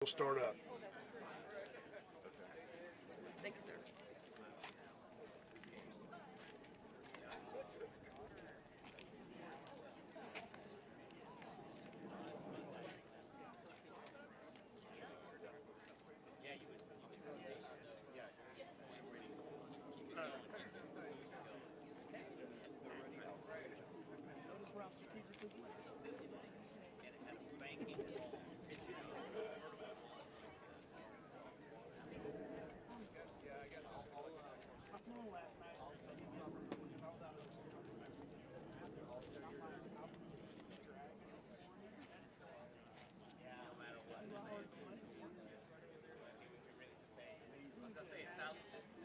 We'll start up. Thank you, sir.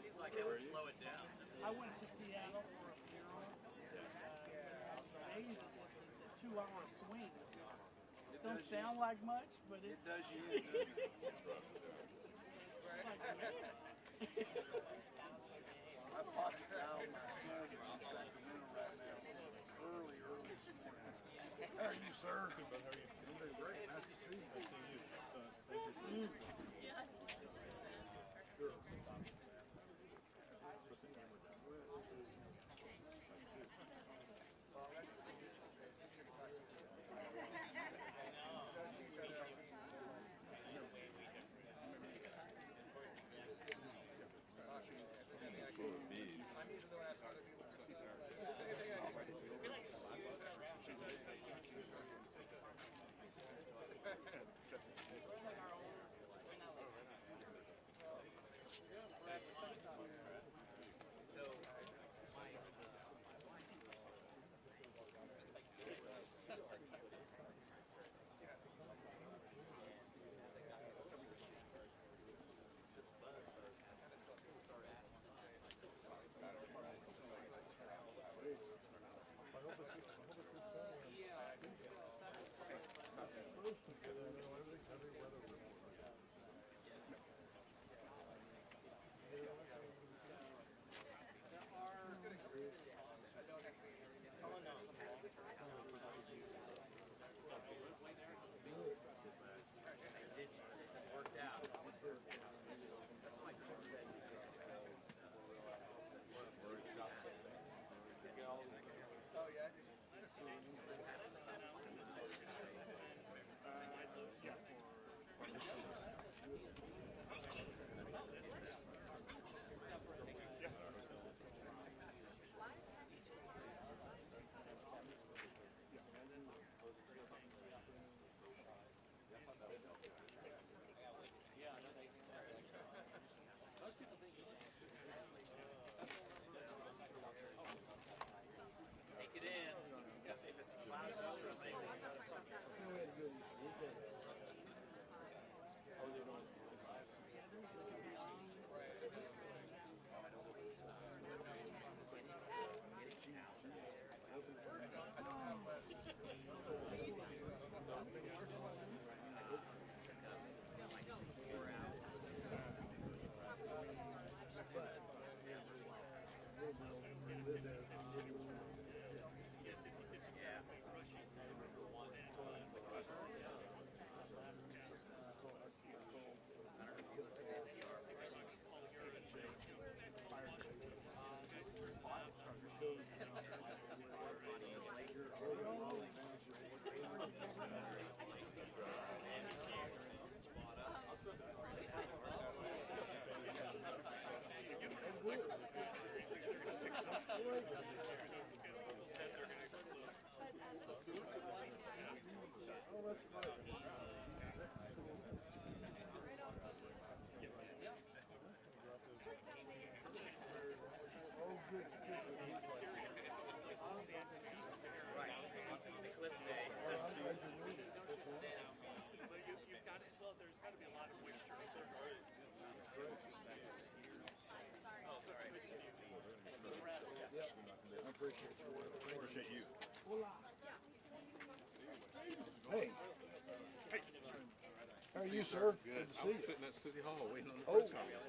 Seems like they would slow it down. I went to Seattle for a funeral. I was amazed at the 2-hour swing. It don't sound like much, but it does you in, doesn't it? like, man. I pocket dialed my son in Sacramento right now. Early this morning. How are you, sir? Good, how are you? I'm doing great. Nice to see you. Nice to see you. Worked out. Oh yeah. Take it in. See if it's cloudy or something. Eclipse day. You've got it. Well, there's got to be a lot of moisture. Oh, sorry. I appreciate your work. I appreciate you. Hey. How are you, sir? Good. To I was see you. sitting at City Hall waiting on the press conference.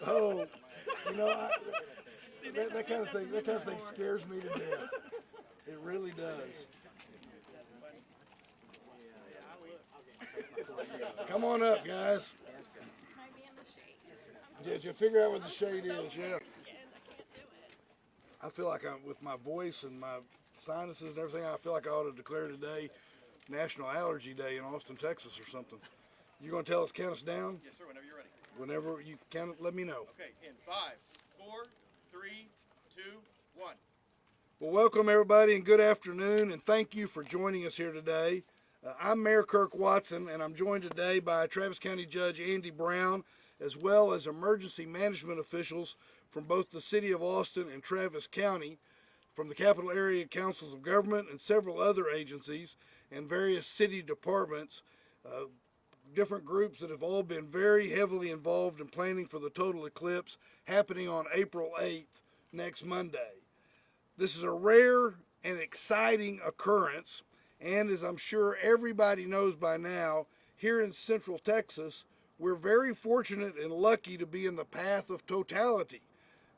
Oh, you know, that kind of thing scares me to death. It really does. Come on up, guys. Might be in the shade. Did you figure out what the shade is? Yeah. I can't do it. I feel like I'm with my voice and my sinuses and everything. I feel like I ought to declare today National Allergy Day in Austin, Texas, or something. You gonna tell us, count us down? Yes, sir, whenever you're ready. Whenever you count it, let me know. Okay, in 5, 4, 3, 2, 1. Well, welcome everybody and good afternoon, and thank you for joining us here today. I'm Mayor Kirk Watson, and I'm joined today by Travis County Judge Andy Brown, as well as emergency management officials from both the City of Austin and Travis County, from the Capital Area Councils of Government and several other agencies and various city departments, different groups that have all been very heavily involved in planning for the total eclipse happening on April 8th, next Monday. This is a rare and exciting occurrence, and as I'm sure everybody knows by now, here in Central Texas, we're very fortunate and lucky to be in the path of totality,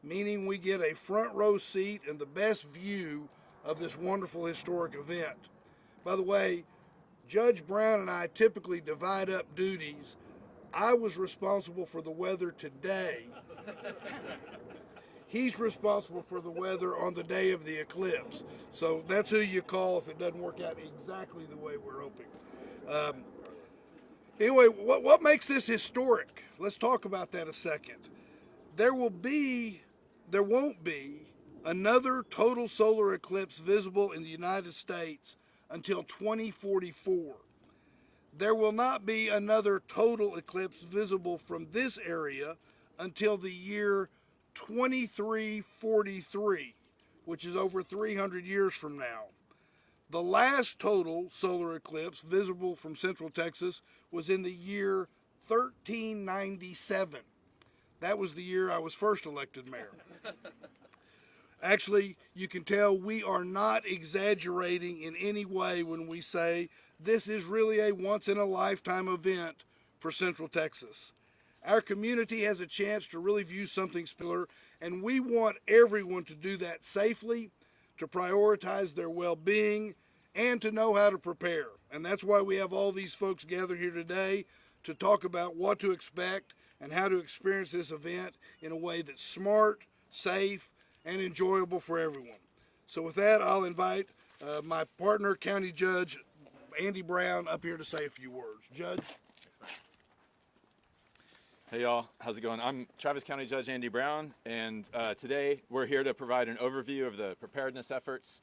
meaning we get a front row seat and the best view of this wonderful historic event. By the way, Judge Brown and I typically divide up duties. I was responsible for the weather today. He's responsible for the weather on the day of the eclipse. So that's who you call if it doesn't work out exactly the way we're hoping. Anyway, what makes this historic? Let's talk about that a second. There won't be another total solar eclipse visible in the United States until 2044. There will not be another total eclipse visible from this area until the year 2343, which is over 300 years from now. The last total solar eclipse visible from Central Texas was in the year 1397. That was the year I was first elected mayor. Actually, you can tell we are not exaggerating in any way when we say this is really a once-in-a-lifetime event for Central Texas. Our community has a chance to really view something similar, and we want everyone to do that safely, to prioritize their well-being, and to know how to prepare. And that's why we have all these folks gathered here today to talk about what to expect and how to experience this event in a way that's smart, safe, and enjoyable for everyone. So with that, I'll invite my partner, County Judge Andy Brown, up here to say a few words. Judge? Hey y'all, how's it going? I'm Travis County Judge Andy Brown, and today we're here to provide an overview of the preparedness efforts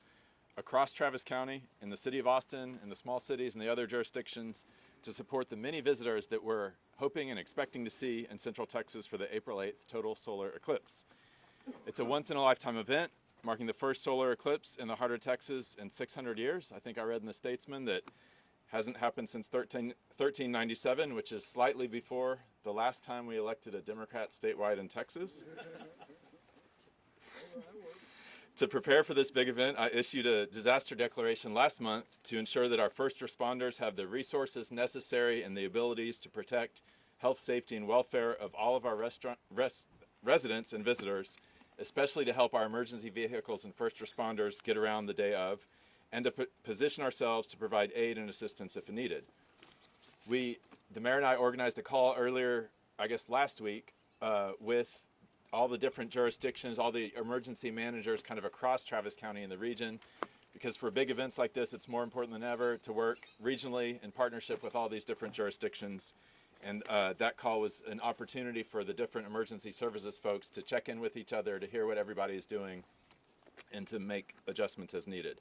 across Travis County, in the City of Austin, in the small cities and the other jurisdictions to support the many visitors that we're hoping and expecting to see in Central Texas for the April 8th total solar eclipse. It's a once-in-a-lifetime event, marking the first solar eclipse in the heart of Texas in 600 years. I think I read in the Statesman that hasn't happened since 1397, which is slightly before the last time we elected a Democrat statewide in Texas. To prepare for this big event, I issued a disaster declaration last month to ensure that our first responders have the resources necessary and the abilities to protect health, safety, and welfare of all of our residents and visitors, especially to help our emergency vehicles and first responders get around the day of, and to position ourselves to provide aid and assistance if needed. The mayor and I organized a call earlier, I guess last week, with all the different jurisdictions, all the emergency managers kind of across Travis County and the region, because for big events like this, it's more important than ever to work regionally in partnership with all these different jurisdictions. And that call was an opportunity for the different emergency services folks to check in with each other, to hear what everybody is doing, and to make adjustments as needed.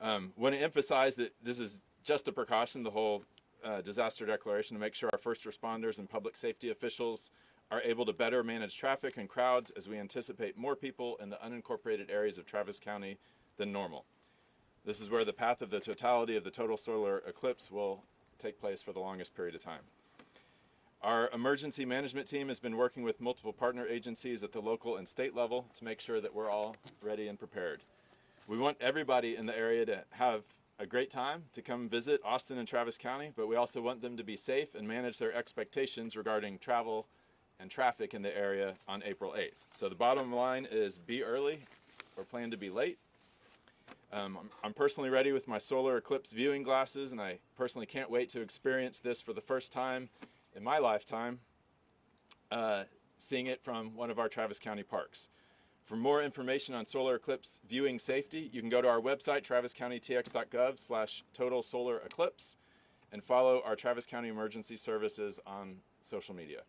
Want to emphasize that this is just a precaution, the whole disaster declaration, to make sure our first responders and public safety officials are able to better manage traffic and crowds as we anticipate more people in the unincorporated areas of Travis County than normal. This is where the path of the totality of the total solar eclipse will take place for the longest period of time. Our emergency management team has been working with multiple partner agencies at the local and state level to make sure that we're all ready and prepared. We want everybody in the area to have a great time, to come visit Austin and Travis County, but we also want them to be safe and manage their expectations regarding travel and traffic in the area on April 8th. So the bottom line is be early or plan to be late. I'm personally ready with my solar eclipse viewing glasses, and I personally can't wait to experience this for the first time in my lifetime, seeing it from one of our Travis County parks. For more information on solar eclipse viewing safety, you can go to our website, traviscountytx.gov/total solar eclipse, and follow our Travis County Emergency Services on social media.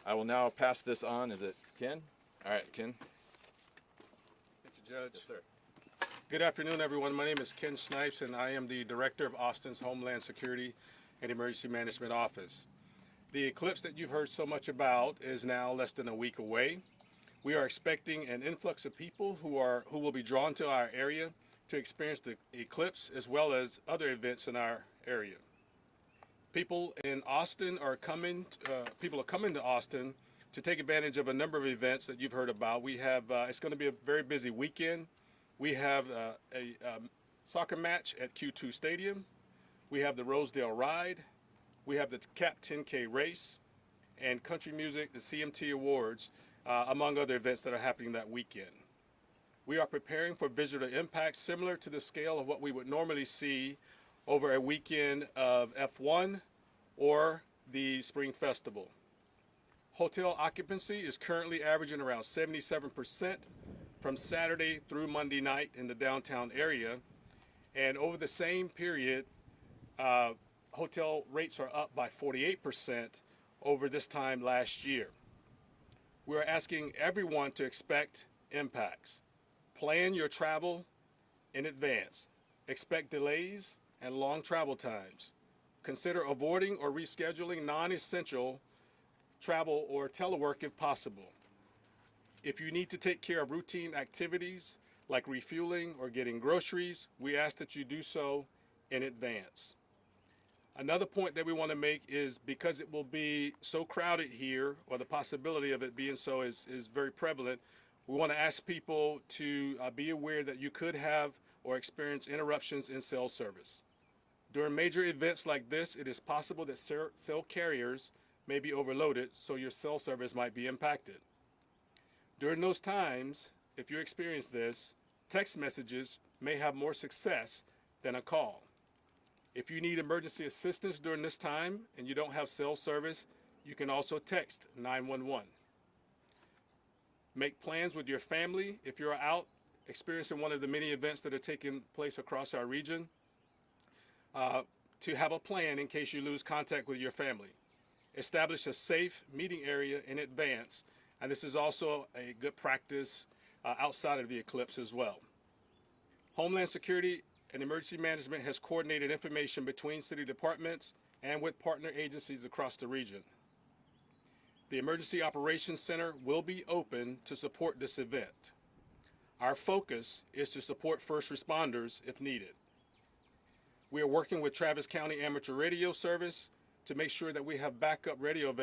I will now pass this on. Is it Ken? All right, Ken. Thank you, Judge. Yes, sir. Good afternoon, everyone. My name is Ken Snipes, and I am the Director of Austin's Homeland Security and Emergency Management Office. The eclipse that you've heard so much about is now less than a week away. We are expecting an influx of people who will be drawn to our area to experience the eclipse as well as other events in our area. People in Austin are coming. People are coming to Austin to take advantage of a number of events that you've heard about. We have. It's going to be a very busy weekend. We have a soccer match at Q2 Stadium. We have the Rosedale Ride. We have the CAP 10K race, and country music, the CMT Awards, among other events that are happening that weekend. We are preparing for visitor impact similar to the scale of what we would normally see over a weekend of F1 or the Spring Festival. Hotel occupancy is currently averaging around 77% from Saturday through Monday night in the downtown area. And over the same period, hotel rates are up by 48% over this time last year. We're asking everyone to expect impacts. Plan your travel in advance. Expect delays and long travel times. Consider avoiding or rescheduling non-essential travel or telework if possible. If you need to take care of routine activities like refueling or getting groceries, we ask that you do so in advance. Another point that we want to make is because it will be so crowded here, or the possibility of it being so is very prevalent, we want to ask people to be aware that you could have or experience interruptions in cell service. During major events like this, it is possible that cell carriers may be overloaded, so your cell service might be impacted. During those times, if you experience this, text messages may have more success than a call. If you need emergency assistance during this time and you don't have cell service, you can also text 911. Make plans with your family if you're out experiencing one of the many events that are taking place across our region, to have a plan in case you lose contact with your family. Establish a safe meeting area in advance, and this is also a good practice outside of the eclipse as well. Homeland Security and Emergency Management has coordinated information between city departments and with partner agencies across the region. The Emergency Operations Center will be open to support this event. Our focus is to support first responders if needed. We are working with Travis County Amateur Radio Service to make sure that we have backup radio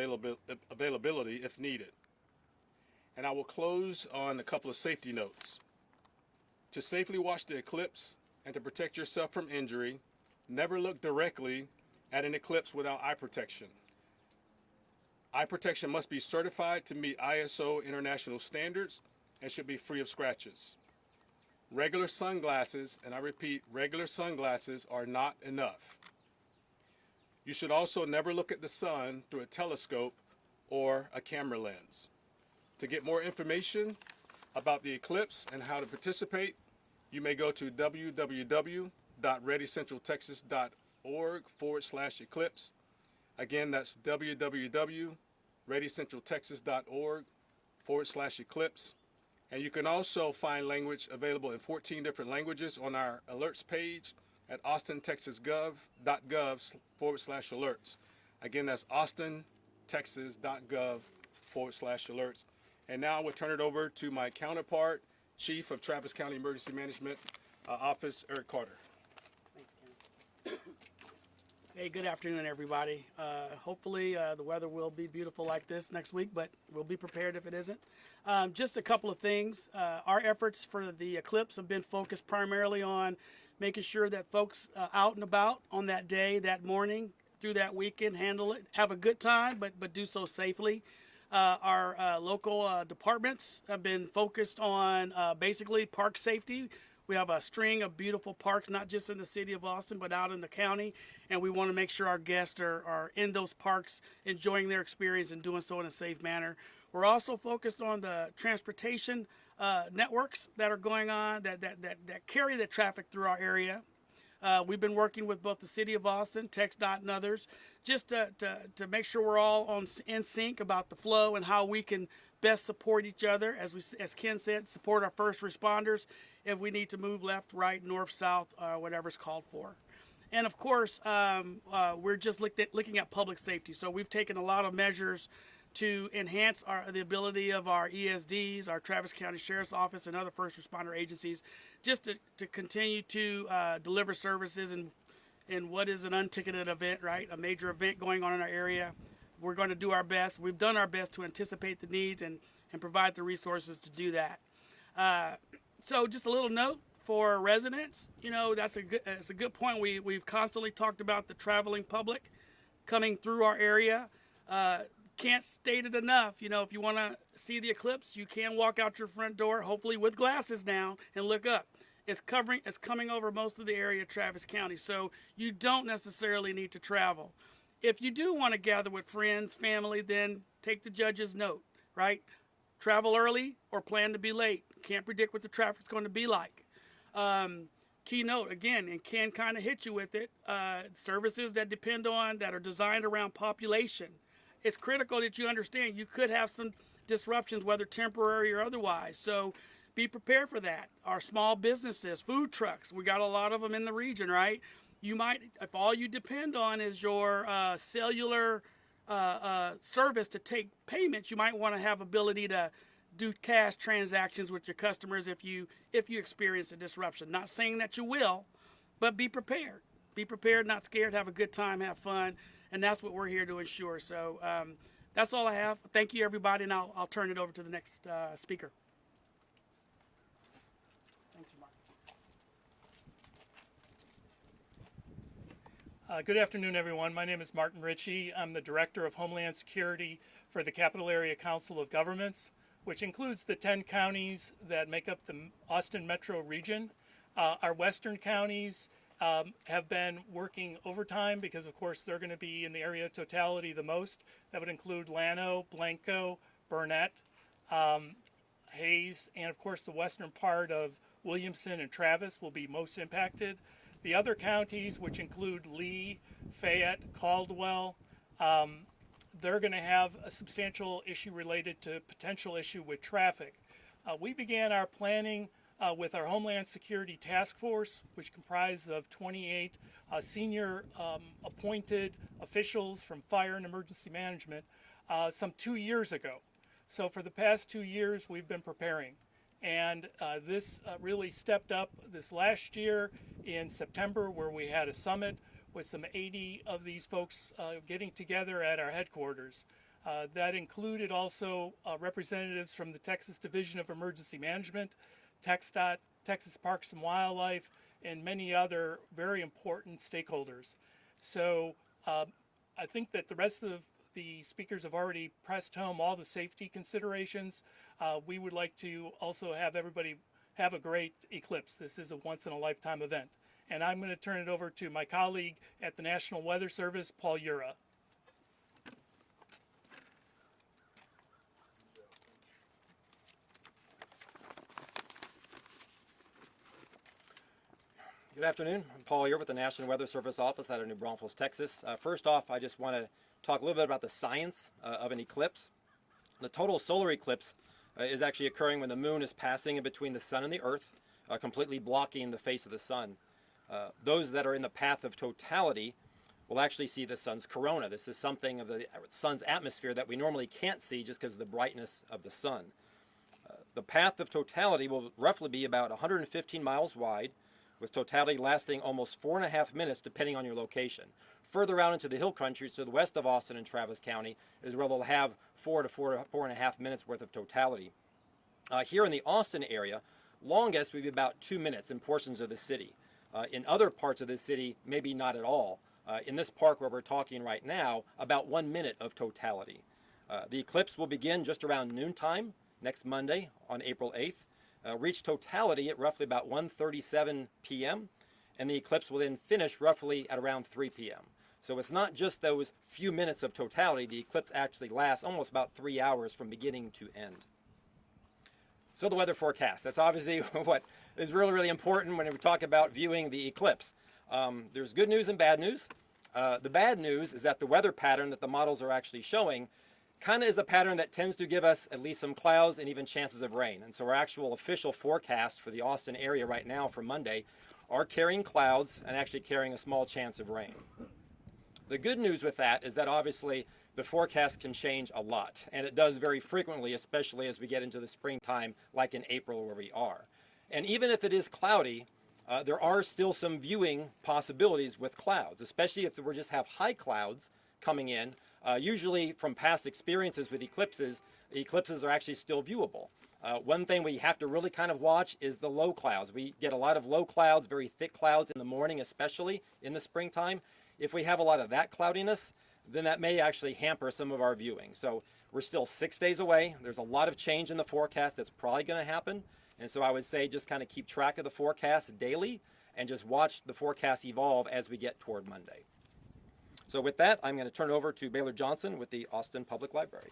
availability if needed. And I will close on a couple of safety notes. To safely watch the eclipse and to protect yourself from injury, never look directly at an eclipse without eye protection. Eye protection must be certified to meet ISO international standards and should be free of scratches. Regular sunglasses, and I repeat, regular sunglasses are not enough. You should also never look at the sun through a telescope or a camera lens. To get more information about the eclipse and how to participate, you may go to www.readycentraltexas.org/eclipse. Again, that's www.readycentraltexas.org/eclipse. And you can also find language available in 14 different languages on our alerts page at austintexas.gov/alerts. Again, that's austintexas.gov/alerts. And now we'll turn it over to my counterpart, Chief of Travis County Emergency Management Office, Eric Carter. Thanks, Ken. Hey, good afternoon, everybody. Hopefully the weather will be beautiful like this next week, but we'll be prepared if it isn't. Just a couple of things. Our efforts for the eclipse have been focused primarily on making sure that folks out and about on that day, that morning, through that weekend, handle it, have a good time, but do so safely. Our local departments have been focused on basically park safety. We have a string of beautiful parks, not just in the city of Austin, but out in the county. And we want to make sure our guests are in those parks, enjoying their experience and doing so in a safe manner. We're also focused on the transportation networks that are going on that carry the traffic through our area. We've been working with both the City of Austin, TxDOT, and others, just to make sure we're all in sync about the flow and how we can best support each other. As Ken said, support our first responders if we need to move left, right, north, south, whatever's called for. And of course, we're just looking at public safety. So we've taken a lot of measures to enhance the ability of our ESDs, our Travis County Sheriff's Office, and other first responder agencies, just to continue to deliver services in what is an unticketed event, right? A major event going on in our area. We're going to do our best. We've done our best to anticipate the needs and provide the resources to do that. So just a little note for residents, that's a good point. We've constantly talked about the traveling public coming through our area. Can't state it enough. If you want to see the eclipse, you can walk out your front door, hopefully with glasses now, and look up. It's coming over most of the area of Travis County, so you don't necessarily need to travel. If you do want to gather with friends, family, then take the judge's note, right? Travel early or plan to be late. Can't predict what the traffic's going to be like. Key note, again, and Ken kind of hit you with it, services that are designed around population. It's critical that you understand you could have some disruptions, whether temporary or otherwise. So be prepared for that. Our small businesses, food trucks, we got a lot of them in the region, right? You might, if all you depend on is your cellular service to take payments, you might want to have ability to do cash transactions with your customers if you experience a disruption. Not saying that you will, but be prepared. Be prepared, not scared, have a good time, have fun. And that's what we're here to ensure. So that's all I have. Thank you, everybody, and I'll turn it over to the next speaker. Thank you, Mark. Good afternoon, everyone. My name is Martin Ritchie. I'm the Director of Homeland Security for the Capital Area Council of Governments, which includes the 10 counties that make up the Austin metro region. Our western counties have been working overtime because, of course, they're going to be in the area of totality the most. That would include Llano, Blanco, Burnett, Hayes, and, of course, the western part of Williamson and Travis will be most impacted. The other counties, which include Lee, Fayette, Caldwell, they're going to have a substantial issue related to potential issue with traffic. We began our planning with our Homeland Security Task Force, which comprised of 28 senior appointed officials from fire and emergency management some 2 years ago. So for the past 2 years, we've been preparing. And this really stepped up this last year in September, where we had a summit with some 80 of these folks getting together at our headquarters. That included also representatives from the Texas Division of Emergency Management, TxDOT, Texas Parks and Wildlife, and many other very important stakeholders. So I think that the rest of the speakers have already pressed home all the safety considerations. We would like to also have everybody have a great eclipse. This is a once-in-a-lifetime event. And I'm going to turn it over to my colleague at the National Weather Service, Paul Ura. Good afternoon. I'm Paul Ure with the National Weather Service office out of New Braunfels, Texas. First off, I just want to talk a little bit about the science of an eclipse. The total solar eclipse is actually occurring when the moon is passing in between the sun and the earth, completely blocking the face of the sun. Those that are in the path of totality will actually see the sun's corona. This is something of the sun's atmosphere that we normally can't see just because of the brightness of the sun. The path of totality will roughly be about 115 miles wide, with totality lasting almost 4.5 minutes depending on your location. Further out into the hill country, to the west of Austin and Travis County, is where they'll have 4 to 4.5 minutes worth of totality. Here in the Austin area, longest would be about 2 minutes in portions of the city. In other parts of the city, maybe not at all. In this park where we're talking right now, about 1 minute of totality. The eclipse will begin just around noontime next Monday on April 8th. reach totality at roughly about 1:37 p.m., and the eclipse will then finish roughly at around 3 p.m. So it's not just those few minutes of totality. The eclipse actually lasts almost about 3 hours from beginning to end. So the weather forecast, that's obviously what is really, really important when we talk about viewing the eclipse. There's good news and bad news. The bad news is that the weather pattern that the models are actually showing kind of is a pattern that tends to give us at least some clouds and even chances of rain. And so our actual official forecast for the Austin area right now for Monday are carrying clouds and actually carrying a small chance of rain. The good news with that is that obviously the forecast can change a lot, and it does very frequently, especially as we get into the springtime like in April where we are. And even if it is cloudy, there are still some viewing possibilities with clouds, especially if we just have high clouds coming in. Usually from past experiences with eclipses, the eclipses are actually still viewable. One thing we have to really kind of watch is the low clouds. We get a lot of low clouds, very thick clouds in the morning, especially in the springtime. If we have a lot of that cloudiness, then that may actually hamper some of our viewing. So we're still 6 days away. There's a lot of change in the forecast that's probably going to happen. And so I would say just kind of keep track of the forecast daily and just watch the forecast evolve as we get toward Monday. So with that, I'm going to turn it over to Baylor Johnson with the Austin Public Library.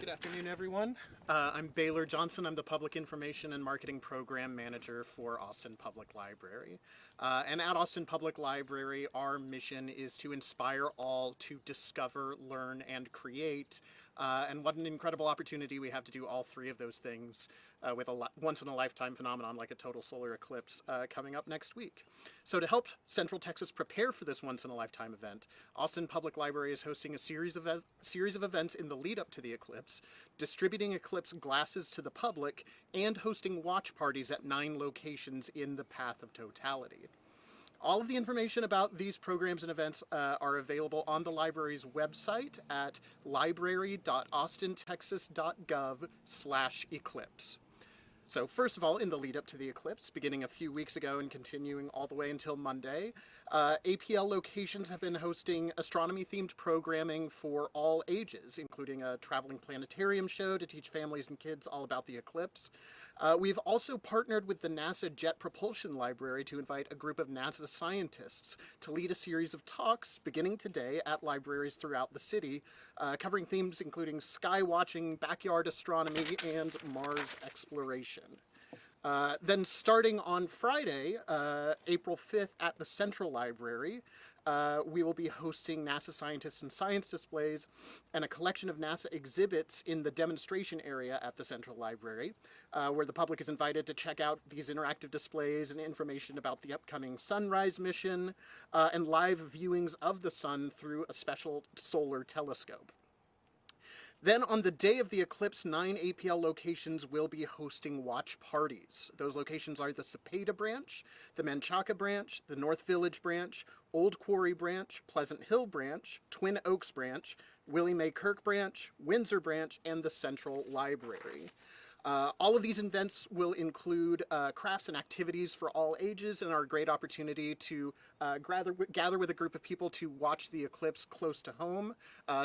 Good afternoon, everyone. I'm Baylor Johnson. I'm the Public Information and Marketing Program Manager for Austin Public Library. And at Austin Public Library, our mission is to inspire all to discover, learn, and create. And what an incredible opportunity we have to do all three of those things with a once-in-a-lifetime phenomenon like a total solar eclipse coming up next week. So to help Central Texas prepare for this once-in-a-lifetime event, Austin Public Library is hosting a series of events in the lead-up to the eclipse, distributing eclipse glasses to the public, and hosting watch parties at 9 locations in the path of totality. All of the information about these programs and events are available on the library's website at library.austintexas.gov/eclipse. So first of all, in the lead up to the eclipse, beginning a few weeks ago and continuing all the way until Monday, APL locations have been hosting astronomy-themed programming for all ages, including a traveling planetarium show to teach families and kids all about the eclipse. We've also partnered with the NASA Jet Propulsion Library to invite a group of NASA scientists to lead a series of talks beginning today at libraries throughout the city, covering themes including sky watching, backyard astronomy, and Mars exploration. Then starting on Friday, April 5th at the Central Library, we will be hosting NASA scientists and science displays and a collection of NASA exhibits in the demonstration area at the Central Library, where the public is invited to check out these interactive displays and information about the upcoming sunrise mission and live viewings of the sun through a special solar telescope. Then on the day of the eclipse, 9 APL locations will be hosting watch parties. Those locations are the Cepeda branch, the Menchaca branch, the North Village branch, Old Quarry branch, Pleasant Hill branch, Twin Oaks branch, Willie Mae Kirk branch, Windsor branch, and the Central Library. All of these events will include crafts and activities for all ages and are a great opportunity to gather with a group of people to watch the eclipse close to home,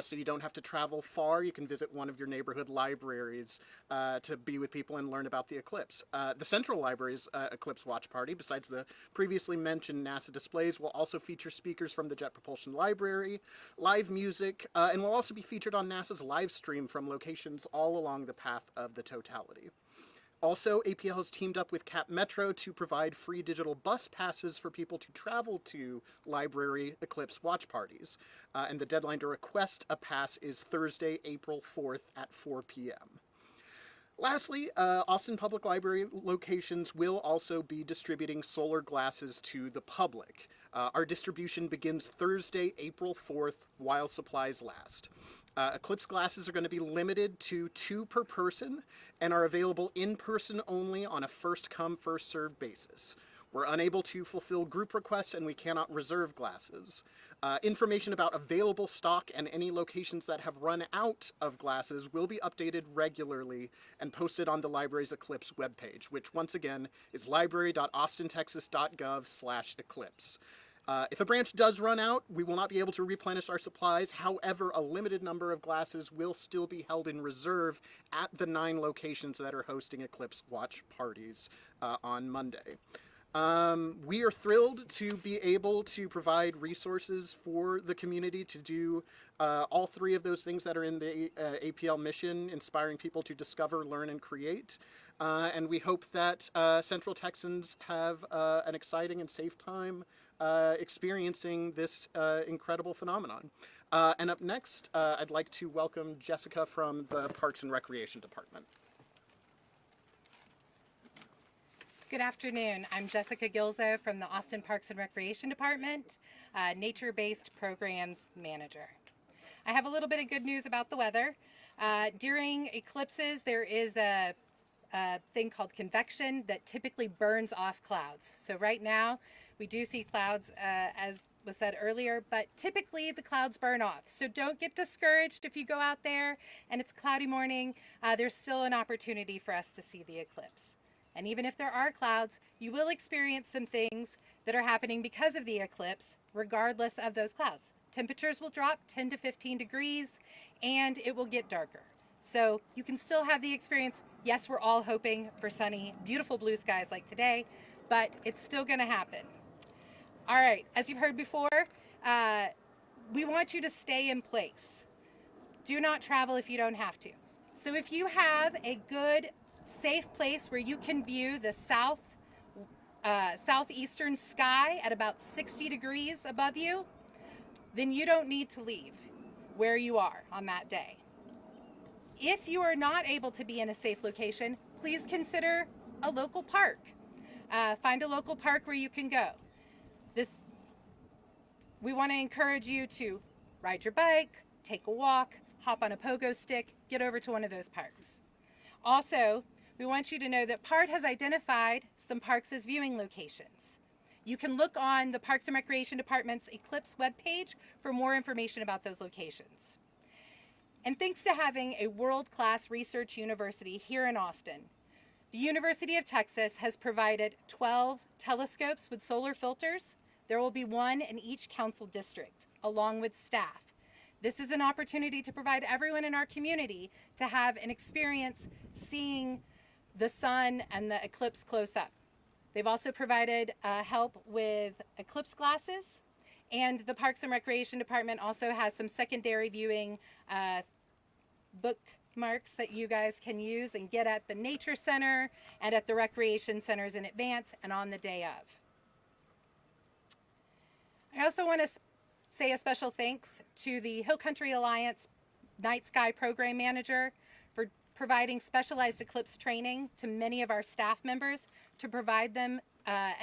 so you don't have to travel far. You can visit one of your neighborhood libraries to be with people and learn about the eclipse. The Central Library's Eclipse Watch Party, besides the previously mentioned NASA displays, will also feature speakers from the Jet Propulsion Library, live music, and will also be featured on NASA's live stream from locations all along the path of the totality. Also, APL has teamed up with Cap Metro to provide free digital bus passes for people to travel to library eclipse watch parties. And the deadline to request a pass is Thursday, April 4th at 4 p.m. Lastly, Austin Public Library locations will also be distributing solar glasses to the public. Our distribution begins Thursday, April 4th, while supplies last. Eclipse glasses are going to be limited to 2 per person and are available in person only on a first-come, first-served basis. We're unable to fulfill group requests and we cannot reserve glasses. Information about available stock and any locations that have run out of glasses will be updated regularly and posted on the library's Eclipse webpage, which once again is library.austintexas.gov/eclipse. If a branch does run out, we will not be able to replenish our supplies. However, a limited number of glasses will still be held in reserve at the 9 locations that are hosting Eclipse watch parties on Monday. We are thrilled to be able to provide resources for the community to do all 3 of those things that are in the APL mission, inspiring people to discover, learn, and create. And we hope that Central Texans have an exciting and safe time experiencing this incredible phenomenon. And up next, I'd like to welcome Jessica from the Parks and Recreation Department. Good afternoon. I'm Jessica Gilzo from the Austin Parks and Recreation Department, Nature-Based Programs Manager. I have a little bit of good news about the weather. During eclipses, there is a thing called convection that typically burns off clouds. So right now, we do see clouds, as was said earlier, but typically the clouds burn off. So don't get discouraged if you go out there and it's a cloudy morning. There's still an opportunity for us to see the eclipse. And even if there are clouds, you will experience some things that are happening because of the eclipse, regardless of those clouds. Temperatures will drop 10 to 15 degrees, and it will get darker. So you can still have the experience. Yes, we're all hoping for sunny, beautiful blue skies like today, but it's still going to happen. All right, as you've heard before, we want you to stay in place. Do not travel if you don't have to. So if you have a good, safe place where you can view the southeastern sky at about 60 degrees above you, then you don't need to leave where you are on that day. If you are not able to be in a safe location, please consider a local park. Find a local park where you can go. We want to encourage you to ride your bike, take a walk, hop on a pogo stick, get over to one of those parks. Also, we want you to know that PART has identified some parks as viewing locations. You can look on the Parks and Recreation Department's Eclipse webpage for more information about those locations. And thanks to having a world-class research university here in Austin, the University of Texas has provided 12 telescopes with solar filters. There will be 1 in each council district, along with staff. This is an opportunity to provide everyone in our community to have an experience seeing the sun and the eclipse close up. They've also provided help with eclipse glasses, and the Parks and Recreation Department also has some secondary viewing bookmarks that you guys can use and get at the Nature Center and at the recreation centers in advance and on the day of. I also want to say a special thanks to the Hill Country Alliance Night Sky Program Manager for providing specialized eclipse training to many of our staff members to provide them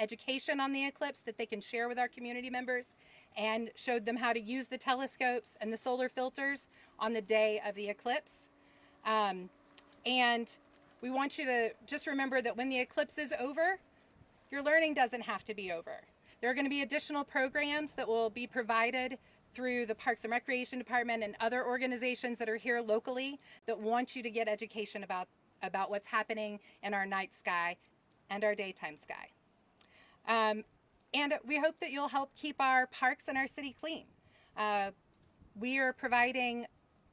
education on the eclipse that they can share with our community members, and showed them how to use the telescopes and the solar filters on the day of the eclipse. And we want you to just remember that when the eclipse is over, your learning doesn't have to be over. There are going to be additional programs that will be provided through the Parks and Recreation Department and other organizations that are here locally that want you to get education about what's happening in our night sky and our daytime sky. And we hope that you'll help keep our parks and our city clean. We are providing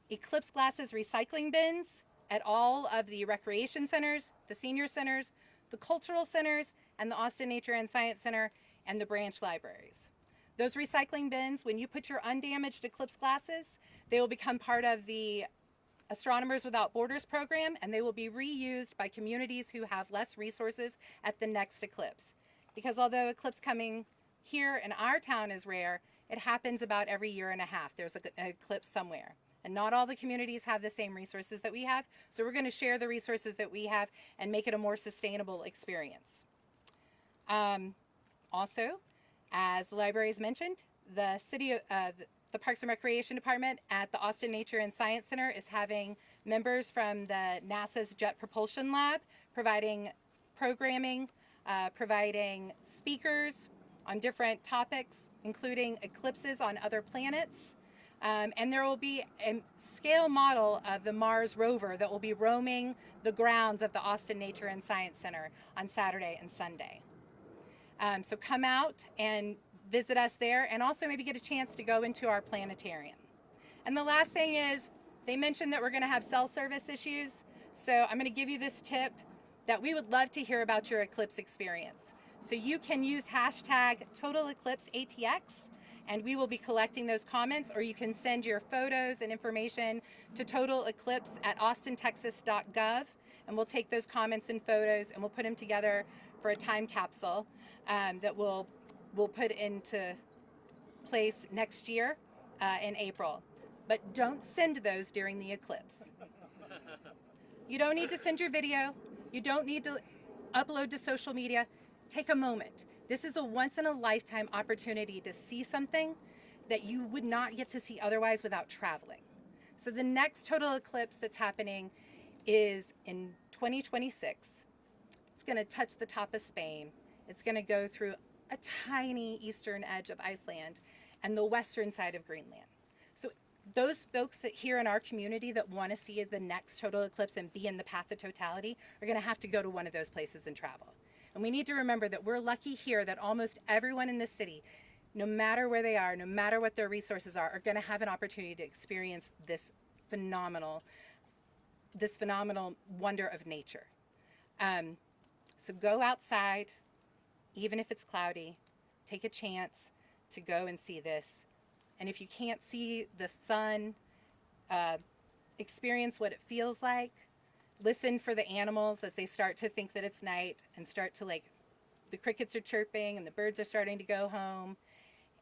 eclipse glasses recycling bins at all of the recreation centers, the senior centers, the cultural centers, and the Austin Nature and Science Center and the branch libraries. Those recycling bins, when you put your undamaged eclipse glasses, they will become part of the Astronomers Without Borders program, and they will be reused by communities who have less resources at the next eclipse. Because although eclipse coming here in our town is rare, it happens about every year and a half. There's an eclipse somewhere. And not all the communities have the same resources that we have, so we're going to share the resources that we have and make it a more sustainable experience. Also, as the libraries mentioned, the Parks and Recreation Department at the Austin Nature and Science Center is having members from the NASA's Jet Propulsion Lab providing programming, providing speakers on different topics, including eclipses on other planets. And there will be a scale model of the Mars rover that will be roaming the grounds of the Austin Nature and Science Center on Saturday and Sunday. So come out and visit us there and also maybe get a chance to go into our planetarium. And the last thing is, they mentioned that we're going to have cell service issues. So I'm going to give you this tip that we would love to hear about your Eclipse experience. So you can use hashtag TotalEclipseATX, and we will be collecting those comments, or you can send your photos and information to totaleclipse@austintexas.gov, and we'll take those comments and photos and we'll put them together for a time capsule that we'll put into place next year in April. But don't send those during the eclipse. You don't need to send your video. You don't need to upload to social media. Take a moment. This is a once-in-a-lifetime opportunity to see something that you would not get to see otherwise without traveling. So the next total eclipse that's happening is in 2026. It's going to touch the top of Spain. It's going to go through a tiny eastern edge of Iceland and the western side of Greenland. So those folks that here in our community that want to see the next total eclipse and be in the path of totality are going to have to go to one of those places and travel. And we need to remember that we're lucky here that almost everyone in this city, no matter where they are, no matter what their resources are going to have an opportunity to experience this phenomenal wonder of nature. So go outside, even if it's cloudy, take a chance to go and see this. And if you can't see the sun, experience what it feels like. Listen for the animals as they start to think that it's night and start to the crickets are chirping and the birds are starting to go home,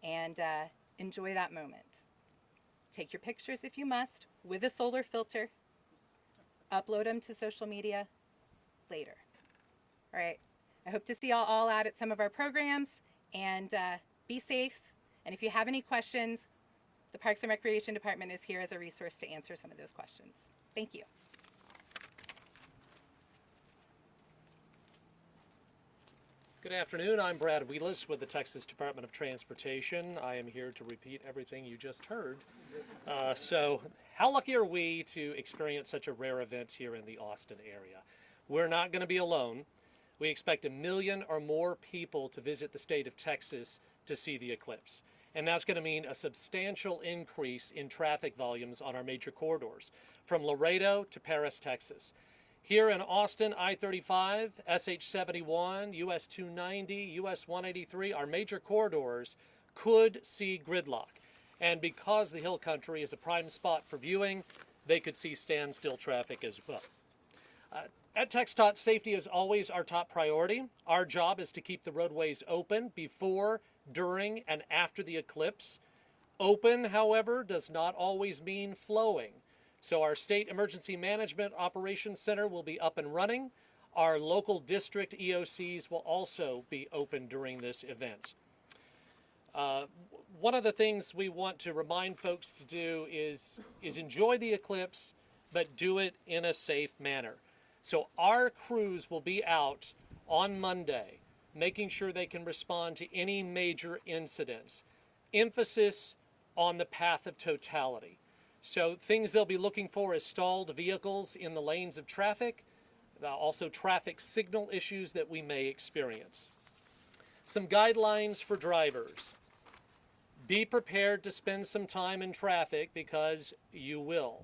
and enjoy that moment. Take your pictures if you must with a solar filter. Upload them to social media later. All right. I hope to see y'all all out at some of our programs, and be safe. And if you have any questions, the Parks and Recreation Department is here as a resource to answer some of those questions. Thank you. Good afternoon. I'm Brad Wheelis with the Texas Department of Transportation. I am here to repeat everything you just heard. So how lucky are we to experience such a rare event here in the Austin area? We're not going to be alone. We expect 1 million or more people to visit the state of Texas to see the eclipse. And that's going to mean a substantial increase in traffic volumes on our major corridors, from Laredo to Paris, Texas. Here in Austin, I-35, SH-71, US 290, US 183, our major corridors could see gridlock. And because the Hill Country is a prime spot for viewing, they could see standstill traffic as well. At TxDOT, safety is always our top priority. Our job is to keep the roadways open before, during, and after the eclipse. Open, however, does not always mean flowing. So our State Emergency Management Operations Center will be up and running. Our local district EOCs will also be open during this event. One of the things we want to remind folks to do is enjoy the eclipse, but do it in a safe manner. So our crews will be out on Monday, making sure they can respond to any major incidents. Emphasis on the path of totality. So things they'll be looking for is stalled vehicles in the lanes of traffic, also traffic signal issues that we may experience. Some guidelines for drivers. Be prepared to spend some time in traffic because you will.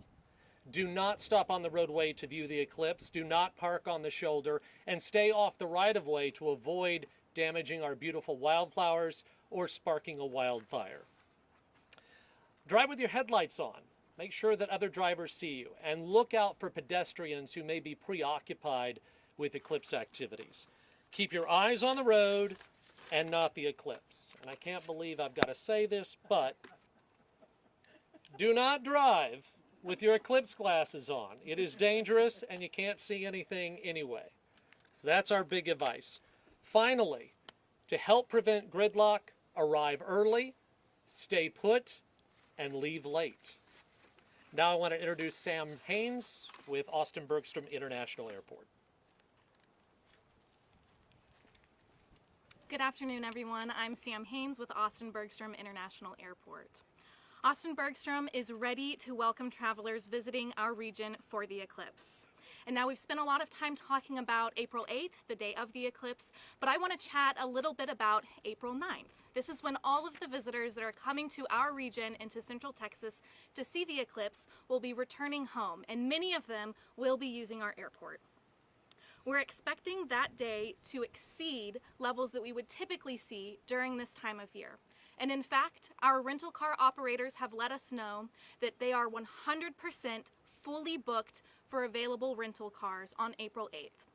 Do not stop on the roadway to view the eclipse. Do not park on the shoulder, and stay off the right-of-way to avoid damaging our beautiful wildflowers or sparking a wildfire. Drive with your headlights on. Make sure that other drivers see you, and look out for pedestrians who may be preoccupied with eclipse activities. Keep your eyes on the road and not the eclipse. And I can't believe I've got to say this, but do not drive with your eclipse glasses on. It is dangerous and you can't see anything anyway. So that's our big advice. Finally, to help prevent gridlock, arrive early, stay put, and leave late. Now I want to introduce Sam Haynes with Austin Bergstrom International Airport. Good afternoon, everyone. I'm Sam Haynes with Austin Bergstrom International Airport. Austin Bergstrom is ready to welcome travelers visiting our region for the eclipse. And now we've spent a lot of time talking about April 8th, the day of the eclipse, but I want to chat a little bit about April 9th. This is when all of the visitors that are coming to our region into Central Texas to see the eclipse will be returning home, and many of them will be using our airport. We're expecting that day to exceed levels that we would typically see during this time of year. And in fact, our rental car operators have let us know that they are 100% fully booked for available rental cars on April 8th.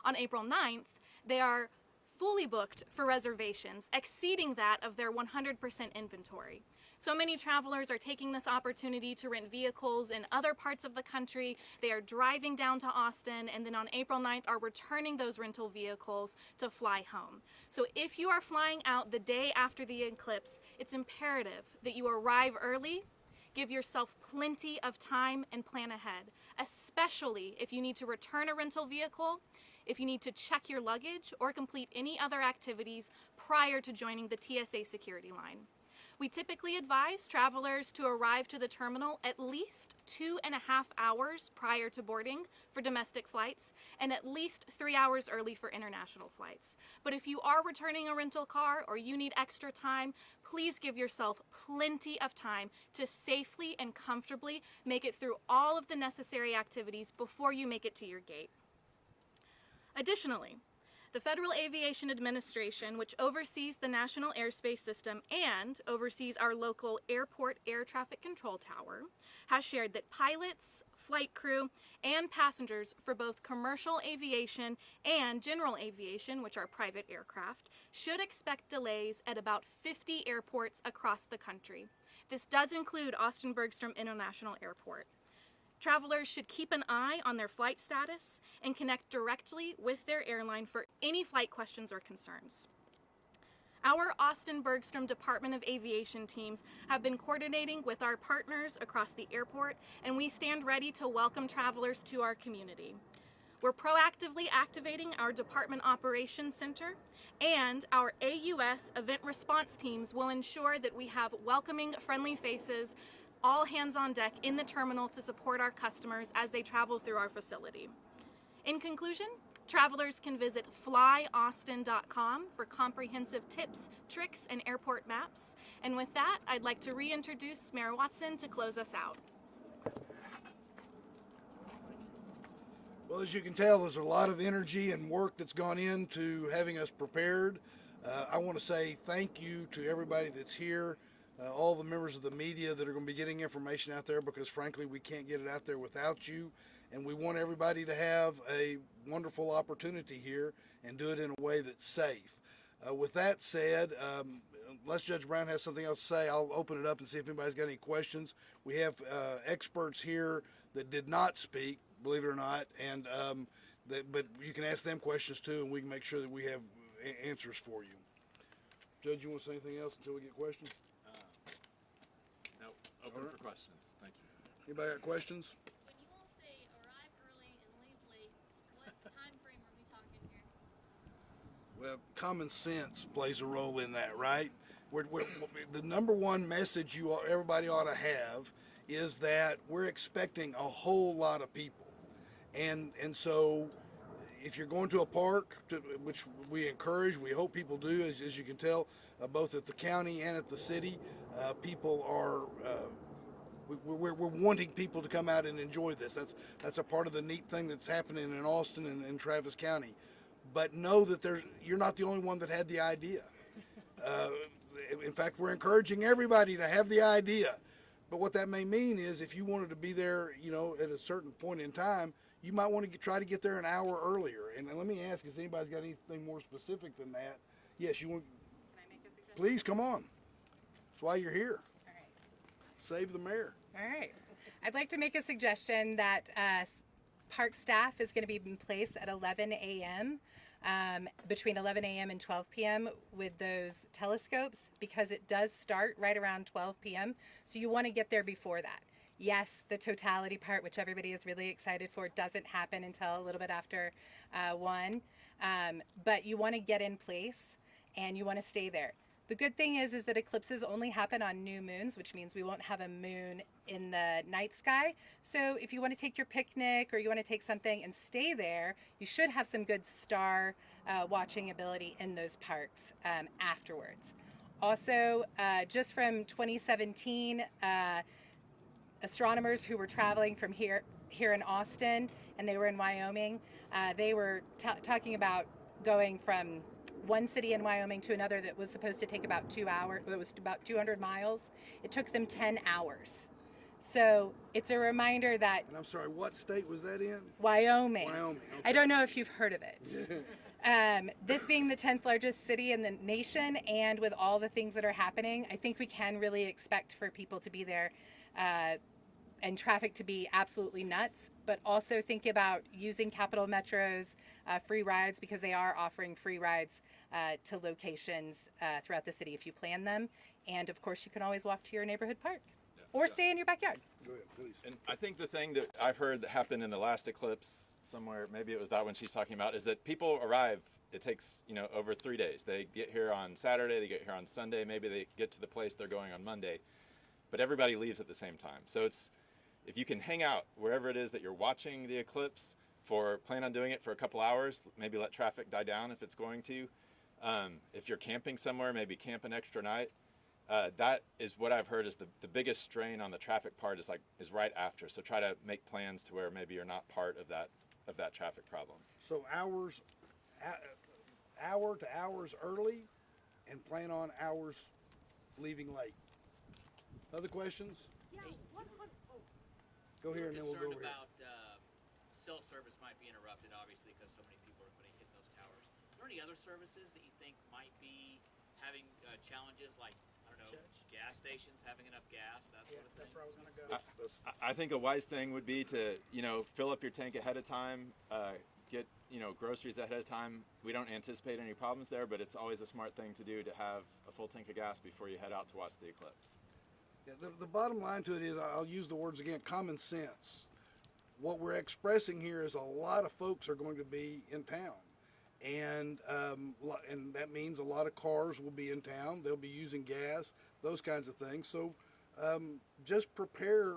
On April 9th, they are fully booked for reservations, exceeding that of their 100% inventory. So many travelers are taking this opportunity to rent vehicles in other parts of the country. They are driving down to Austin, and then on April 9th are returning those rental vehicles to fly home. So if you are flying out the day after the eclipse, it's imperative that you arrive early, give yourself plenty of time, and plan ahead, especially if you need to return a rental vehicle, if you need to check your luggage, or complete any other activities prior to joining the TSA security line. We typically advise travelers to arrive to the terminal at least 2.5 hours prior to boarding for domestic flights and at least 3 hours early for international flights. But if you are returning a rental car or you need extra time, please give yourself plenty of time to safely and comfortably make it through all of the necessary activities before you make it to your gate. Additionally, the Federal Aviation Administration, which oversees the national airspace system and oversees our local airport air traffic control tower, has shared that pilots, flight crew, and passengers for both commercial aviation and general aviation, which are private aircraft, should expect delays at about 50 airports across the country. This does include Austin Bergstrom International Airport. Travelers should keep an eye on their flight status and connect directly with their airline for any flight questions or concerns. Our Austin Bergstrom Department of Aviation teams have been coordinating with our partners across the airport, and we stand ready to welcome travelers to our community. We're proactively activating our Department Operations Center, and our AUS event response teams will ensure that we have welcoming, friendly faces, all hands on deck in the terminal to support our customers as they travel through our facility. In conclusion, travelers can visit flyaustin.com for comprehensive tips, tricks, and airport maps. And with that, I'd like to reintroduce Mayor Watson to close us out. Well, as you can tell, there's a lot of energy and work that's gone into having us prepared. I want to say thank you to everybody that's here. All the members of the media that are going to be getting information out there, because frankly we can't get it out there without you, and we want everybody to have a wonderful opportunity here and do it in a way that's safe. With that said, unless Judge Brown has something else to say, I'll open it up and see if anybody's got any questions. We have experts here that did not speak, believe it or not, and but you can ask them questions too, and we can make sure that we have answers for you. Judge, you want to say anything else until we get questions? Open for questions. Thank you. Anybody got questions? When you all say arrive early and leave late, what time frame are we talking here? Well, common sense plays a role in that, right? The number one message everybody ought to have is that we're expecting a whole lot of people, and so if you're going to a park, which we encourage, we hope people do, as you can tell, both at the county and at the city, people are, we're wanting people to come out and enjoy this. That's a part of the neat thing that's happening in Austin and Travis County. But know that you're not the only one that had the idea. In fact, we're encouraging everybody to have the idea. But what that may mean is if you wanted to be there, at a certain point in time, you might want to try to get there an hour earlier. And let me ask, has anybody's got anything more specific than that? Yes, you want. Can I make a suggestion? Please, come on. That's why you're here. All right. Save the mayor. All right. I'd like to make a suggestion that park staff is going to be in place at 11 a.m. Between 11 a.m. and 12 p.m. with those telescopes, because it does start right around 12 p.m. So you want to get there before that. Yes, the totality part, which everybody is really excited for, doesn't happen until a little bit after 1. But you want to get in place and you want to stay there. The good thing is that eclipses only happen on new moons, which means we won't have a moon in the night sky. So if you want to take your picnic or you want to take something and stay there, you should have some good star watching ability in those parks afterwards. Also, just from 2017, astronomers who were traveling from here in Austin, and they were in Wyoming, they were talking about going from one city in Wyoming to another that was supposed to take about 2 hours. It was about 200 miles. It took them 10 hours. So it's a reminder that... And I'm sorry, what state was that in? Wyoming. Wyoming, okay. I don't know if you've heard of it. This being the 10th largest city in the nation, and with all the things that are happening, I think we can really expect for people to be there and traffic to be absolutely nuts, but also think about using Capital Metro's free rides, because they are offering free rides to locations throughout the city if you plan them. And of course, you can always walk to your neighborhood park or stay in your backyard. Go ahead, please. And I think the thing that I've heard that happened in the last eclipse somewhere, maybe it was that one she's talking about, is that people arrive, it takes, over 3 days. They get here on Saturday, they get here on Sunday, maybe they get to the place they're going on Monday, but everybody leaves at the same time. So if you can hang out wherever it is that you're watching the eclipse, plan on doing it for a couple hours, maybe let traffic die down if it's going to. If you're camping somewhere, maybe camp an extra night. That is what I've heard is the biggest strain on the traffic part is right after. So try to make plans to where maybe you're not part of that traffic problem. So hour to hours early, and plan on hours leaving late. Other questions? Yeah, Go here and then we'll go over here. about cell service might be interrupted, obviously, because so many people are putting hitting those towers. Are there any other services that you think might be having challenges, like, I don't know, gas stations having enough gas, that sort of thing? That's where I was going to go. I think a wise thing would be to, fill up your tank ahead of time, get, groceries ahead of time. We don't anticipate any problems there, but it's always a smart thing to do to have a full tank of gas before you head out to watch the eclipse. Yeah, the bottom line to it is, I'll use the words again, common sense. What we're expressing here is a lot of folks are going to be in town. And that means a lot of cars will be in town. They'll be using gas, those kinds of things. So just prepare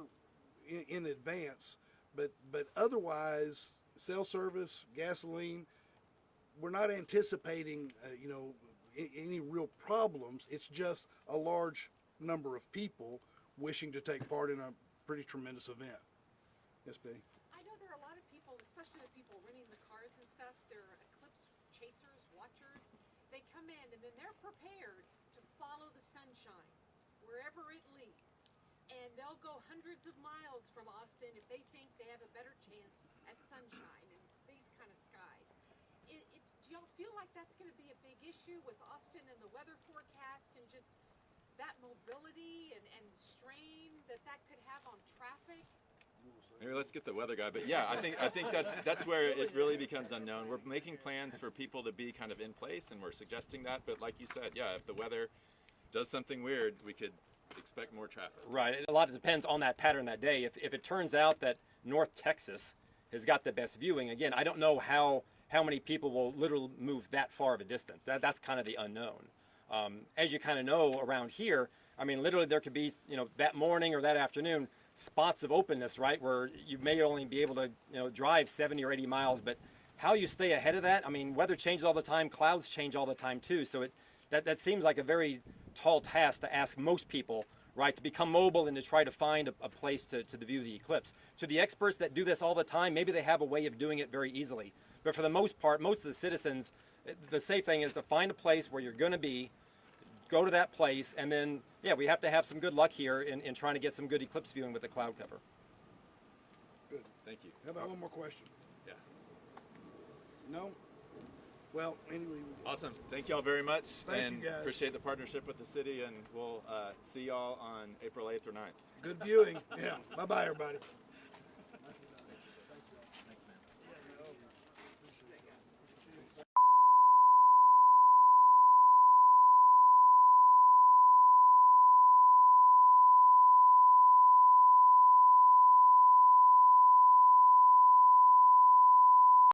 in advance. But otherwise, cell service, gasoline, we're not anticipating any real problems. It's just a large number of people wishing to take part in a pretty tremendous event. Yes, Betty? I know there are a lot of people, especially the people renting the cars and stuff, they're eclipse chasers, watchers. They come in and then they're prepared to follow the sunshine wherever it leads. And they'll go hundreds of miles from Austin if they think they have a better chance at sunshine and these kind of skies. Do y'all feel like that's going to be a big issue with Austin and the weather forecast and just that mobility and strain that could have on traffic? Maybe let's get the weather guy, but yeah, I think that's where it really becomes unknown. We're making plans for people to be kind of in place, and we're suggesting that. But like you said, yeah, if the weather does something weird, we could expect more traffic. Right. A lot depends on that pattern that day. If it turns out that North Texas has got the best viewing, again, I don't know how many people will literally move that far of a distance. That's kind of the unknown. As you kind of know around here, I mean, literally there could be, that morning or that afternoon, spots of openness, right, where you may only be able to, drive 70 or 80 miles, but how you stay ahead of that, I mean, weather changes all the time, clouds change all the time too, so that seems like a very tall task to ask most people, right, to become mobile and to try to find a place to view the eclipse. To the experts that do this all the time, maybe they have a way of doing it very easily, but for the most part, most of the citizens, the safe thing is to find a place where you're going to be, go to that place, and then, yeah, we have to have some good luck here in trying to get some good eclipse viewing with the cloud cover. Good. Thank you. How about one more question? Yeah. No? Well, anyway. Awesome. Thank y'all very much. Thank you, guys. Appreciate the partnership with the city, and we'll see y'all on April 8th or 9th. Good viewing. Yeah. Bye-bye, everybody.